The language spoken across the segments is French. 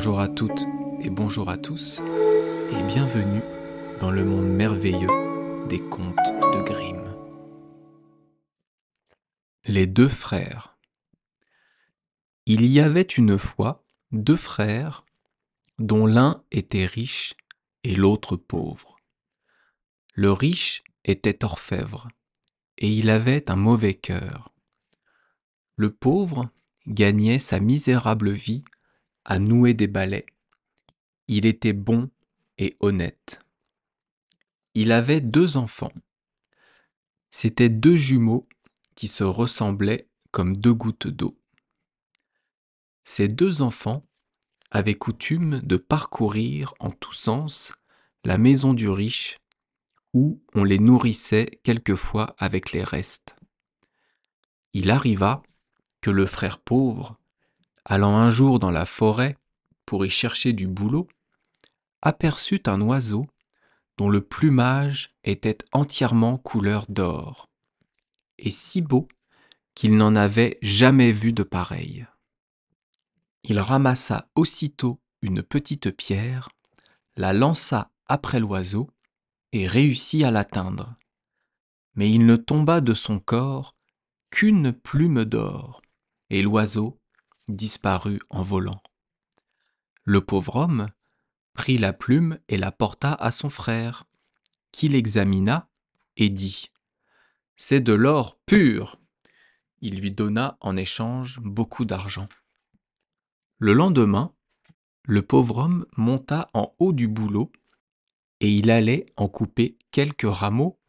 Bonjour à toutes et bonjour à tous, et bienvenue dans le monde merveilleux des contes de Grimm. Les deux frères. Il y avait une fois deux frères, dont l'un était riche et l'autre pauvre. Le riche était orfèvre, et il avait un mauvais cœur. Le pauvre gagnait sa misérable vie à nouer des balais. Il était bon et honnête. Il avait deux enfants. C'étaient deux jumeaux qui se ressemblaient comme deux gouttes d'eau. Ces deux enfants avaient coutume de parcourir en tous sens la maison du riche, où on les nourrissait quelquefois avec les restes. Il arriva que le frère pauvre, allant un jour dans la forêt pour y chercher du bouleau, aperçut un oiseau dont le plumage était entièrement couleur d'or, et si beau qu'il n'en avait jamais vu de pareil. Il ramassa aussitôt une petite pierre, la lança après l'oiseau et réussit à l'atteindre. Mais il ne tomba de son corps qu'une plume d'or, et l'oiseau disparut en volant. Le pauvre homme prit la plume et la porta à son frère, qui l'examina et dit : « C'est de l'or pur !» Il lui donna en échange beaucoup d'argent. Le lendemain, le pauvre homme monta en haut du bouleau et il allait en couper quelques rameaux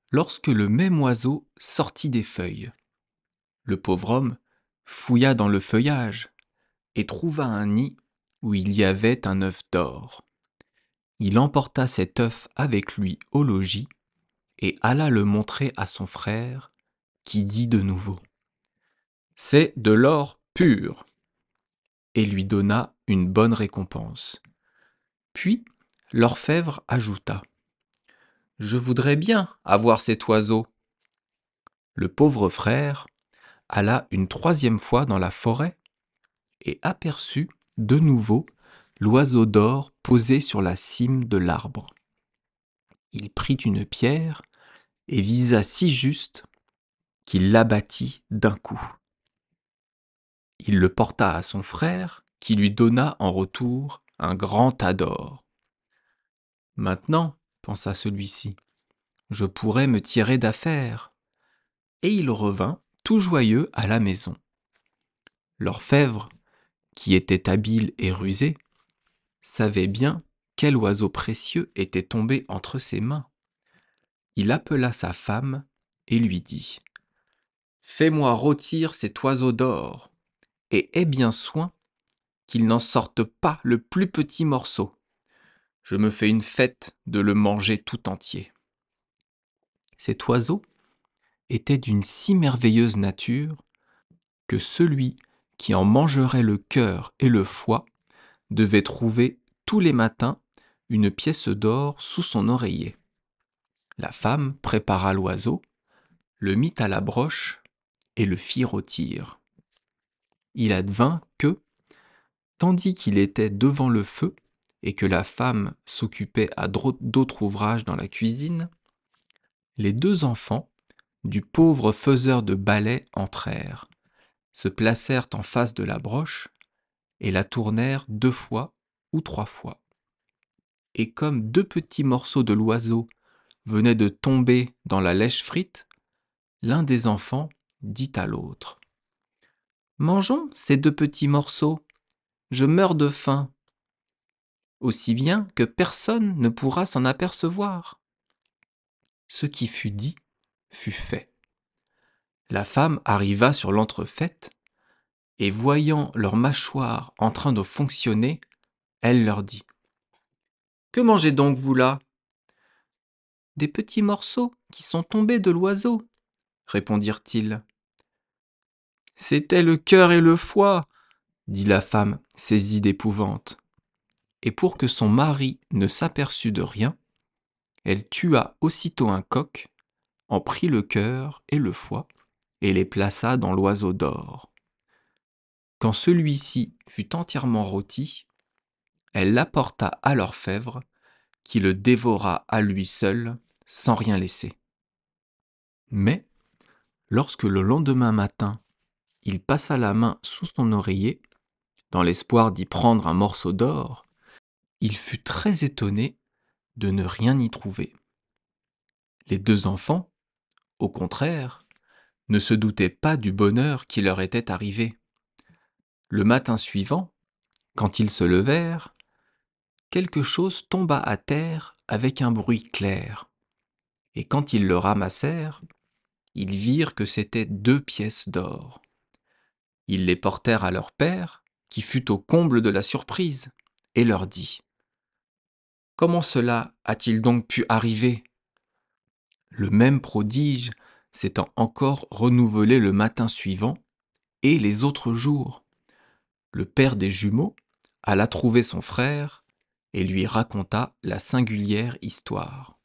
lorsque le même oiseau sortit des feuilles. Le pauvre homme fouilla dans le feuillage et trouva un nid où il y avait un œuf d'or. Il emporta cet œuf avec lui au logis et alla le montrer à son frère, qui dit de nouveau : « C'est de l'or pur !» et lui donna une bonne récompense. Puis l'orfèvre ajouta : « Je voudrais bien avoir cet oiseau. » Le pauvre frère alla une troisième fois dans la forêt et aperçut de nouveau l'oiseau d'or posé sur la cime de l'arbre. Il prit une pierre et visa si juste qu'il l'abattit d'un coup. Il le porta à son frère, qui lui donna en retour un grand tas d'or. « Maintenant, pensa celui-ci, je pourrais me tirer d'affaire. » Et il revint tout joyeux à la maison. L'orfèvre, qui était habile et rusé, savait bien quel oiseau précieux était tombé entre ses mains. Il appela sa femme et lui dit : « Fais-moi rôtir cet oiseau d'or, et aie bien soin qu'il n'en sorte pas le plus petit morceau. Je me fais une fête de le manger tout entier. » Cet oiseau était d'une si merveilleuse nature que celui qui en mangerait le cœur et le foie devait trouver tous les matins une pièce d'or sous son oreiller. La femme prépara l'oiseau, le mit à la broche et le fit rôtir. Il advint que, tandis qu'il était devant le feu et que la femme s'occupait à d'autres ouvrages dans la cuisine, les deux enfants du pauvre faiseur de balais entrèrent, se placèrent en face de la broche et la tournèrent 2 fois ou 3 fois. Et comme 2 petits morceaux de l'oiseau venaient de tomber dans la lèche frite, l'un des enfants dit à l'autre : « Mangeons ces 2 petits morceaux, je meurs de faim. » Aussi bien que personne ne pourra s'en apercevoir. Ce qui fut dit fut fait. La femme arriva sur l'entrefaite, et voyant leurs mâchoires en train de fonctionner, elle leur dit : « Que mangez donc vous là ? » ?»« Des petits morceaux qui sont tombés de l'oiseau, » répondirent-ils. « C'était le cœur et le foie, » dit la femme, saisie d'épouvante. Et pour que son mari ne s'aperçût de rien, elle tua aussitôt un coq, en prit le cœur et le foie, et les plaça dans l'oiseau d'or. Quand celui-ci fut entièrement rôti, elle l'apporta à l'orfèvre, qui le dévora à lui seul, sans rien laisser. Mais, lorsque le lendemain matin, il passa la main sous son oreiller, dans l'espoir d'y prendre un morceau d'or, il fut très étonné de ne rien y trouver. Les deux enfants, au contraire, ne se doutaient pas du bonheur qui leur était arrivé. Le matin suivant, quand ils se levèrent, quelque chose tomba à terre avec un bruit clair, et quand ils le ramassèrent, ils virent que c'étaient 2 pièces d'or. Ils les portèrent à leur père, qui fut au comble de la surprise, et leur dit : « Comment cela a-t-il donc pu arriver ? Le même prodige s'étant encore renouvelé le matin suivant et les autres jours. Le père des jumeaux alla trouver son frère et lui raconta la singulière histoire.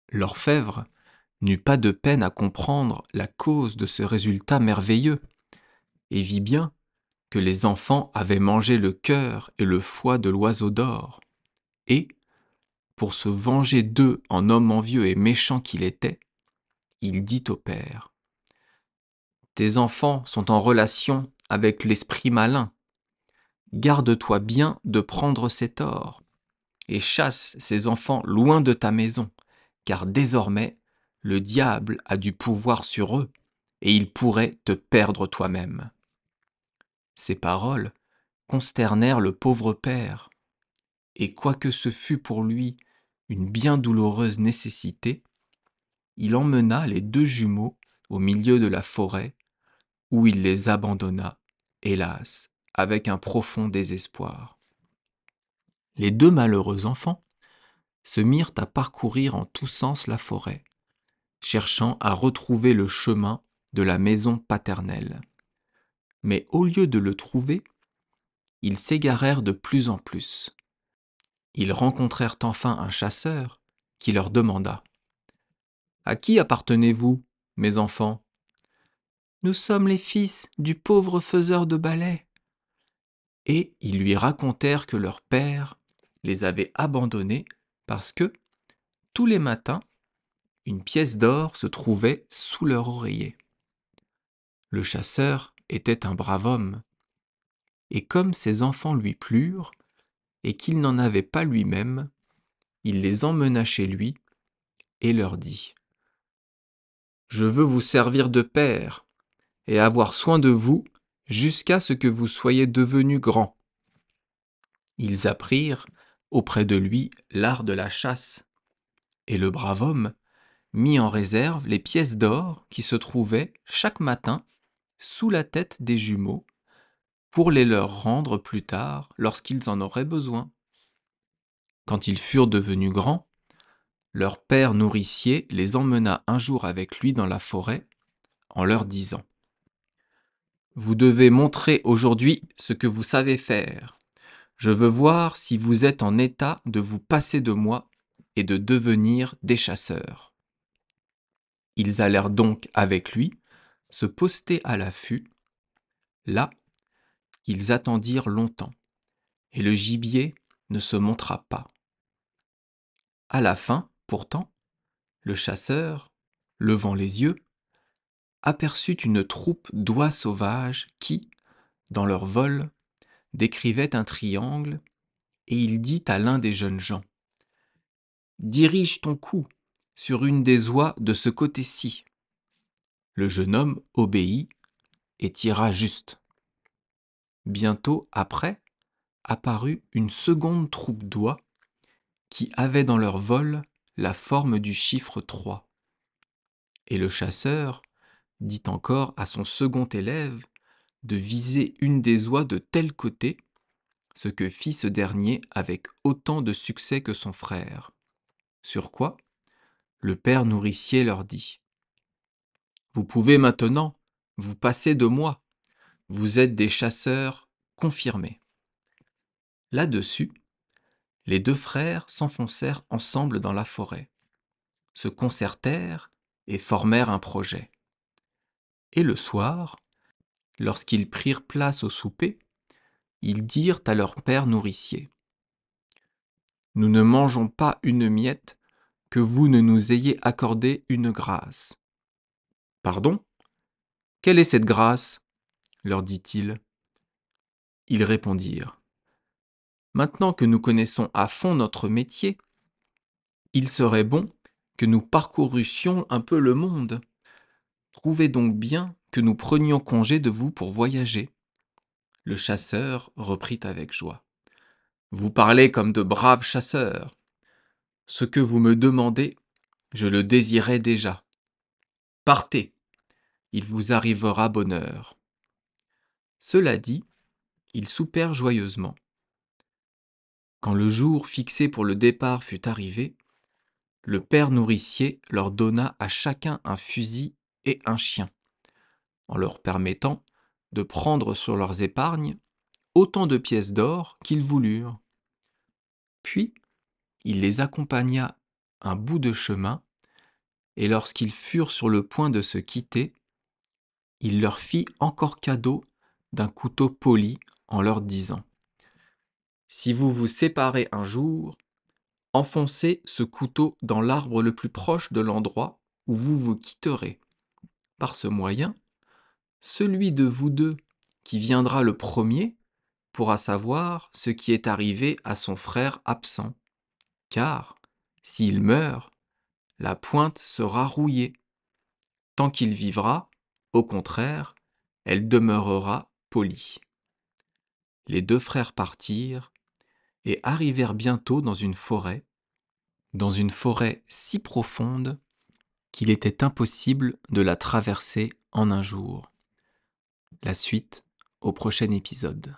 L'orfèvre n'eut pas de peine à comprendre la cause de ce résultat merveilleux, et vit bien que les enfants avaient mangé le cœur et le foie de l'oiseau d'or, et, pour se venger d'eux en homme envieux et méchant qu'il était, il dit au père : « Tes enfants sont en relation avec l'esprit malin. Garde-toi bien de prendre cet or, et chasse ces enfants loin de ta maison, car désormais le diable a du pouvoir sur eux, et il pourrait te perdre toi-même. » Ces paroles consternèrent le pauvre père, et quoique ce fût pour lui une bien douloureuse nécessité, il emmena les 2 jumeaux au milieu de la forêt, où il les abandonna, hélas, avec un profond désespoir. Les 2 malheureux enfants se mirent à parcourir en tous sens la forêt, cherchant à retrouver le chemin de la maison paternelle. Mais au lieu de le trouver, ils s'égarèrent de plus en plus. Ils rencontrèrent enfin un chasseur qui leur demanda : « À qui appartenez-vous, mes enfants ? » ?»« Nous sommes les fils du pauvre faiseur de balais. » Et ils lui racontèrent que leur père les avait abandonnés parce que, tous les matins, une pièce d'or se trouvait sous leur oreiller. Le chasseur était un brave homme, et comme ses enfants lui plurent, et qu'il n'en avait pas lui-même, il les emmena chez lui et leur dit : « Je veux vous servir de père et avoir soin de vous jusqu'à ce que vous soyez devenus grands. » Ils apprirent auprès de lui l'art de la chasse, et le brave homme mit en réserve les pièces d'or qui se trouvaient chaque matin sous la tête des jumeaux pour les leur rendre plus tard lorsqu'ils en auraient besoin. Quand ils furent devenus grands, leur père nourricier les emmena un jour avec lui dans la forêt en leur disant : « Vous devez montrer aujourd'hui ce que vous savez faire. Je veux voir si vous êtes en état de vous passer de moi et de devenir des chasseurs. » Ils allèrent donc avec lui se poster à l'affût. Là, ils attendirent longtemps, et le gibier ne se montra pas. À la fin, pourtant, le chasseur, levant les yeux, aperçut une troupe d'oies sauvages qui, dans leur vol, décrivaient un triangle, et il dit à l'un des jeunes gens : « Dirige ton coup sur une des oies de ce côté-ci. » Le jeune homme obéit et tira juste. Bientôt après apparut une seconde troupe d'oies qui avaient dans leur vol la forme du chiffre 3. Et le chasseur dit encore à son second élève de viser une des oies de tel côté, ce que fit ce dernier avec autant de succès que son frère. Sur quoi, le père nourricier leur dit : « Vous pouvez maintenant vous passer de moi, vous êtes des chasseurs confirmés. » Là-dessus, les 2 frères s'enfoncèrent ensemble dans la forêt, se concertèrent et formèrent un projet. Et le soir, lorsqu'ils prirent place au souper, ils dirent à leur père nourricier: « Nous ne mangeons pas une miette que vous ne nous ayez accordé une grâce. » « Pardon ? Quelle est cette grâce ? » leur dit-il. Ils répondirent: « Maintenant que nous connaissons à fond notre métier, il serait bon que nous parcourussions un peu le monde. Trouvez donc bien que nous prenions congé de vous pour voyager. » Le chasseur reprit avec joie: « Vous parlez comme de braves chasseurs. Ce que vous me demandez, je le désirais déjà. Partez, il vous arrivera bonheur. » Cela dit, ils soupèrent joyeusement. Quand le jour fixé pour le départ fut arrivé, le père nourricier leur donna à chacun un fusil et un chien, en leur permettant de prendre sur leurs épargnes autant de pièces d'or qu'ils voulurent. Puis, il les accompagna un bout de chemin, et lorsqu'ils furent sur le point de se quitter, il leur fit encore cadeau d'un couteau poli en leur disant: « Si vous vous séparez un jour, enfoncez ce couteau dans l'arbre le plus proche de l'endroit où vous vous quitterez. Par ce moyen, celui de vous deux qui viendra le premier pourra savoir ce qui est arrivé à son frère absent, car, s'il meurt, la pointe sera rouillée. Tant qu'il vivra, au contraire, elle demeurera polie. » Les deux frères partirent et arrivèrent bientôt dans une forêt si profonde qu'il était impossible de la traverser en un jour. La suite au prochain épisode.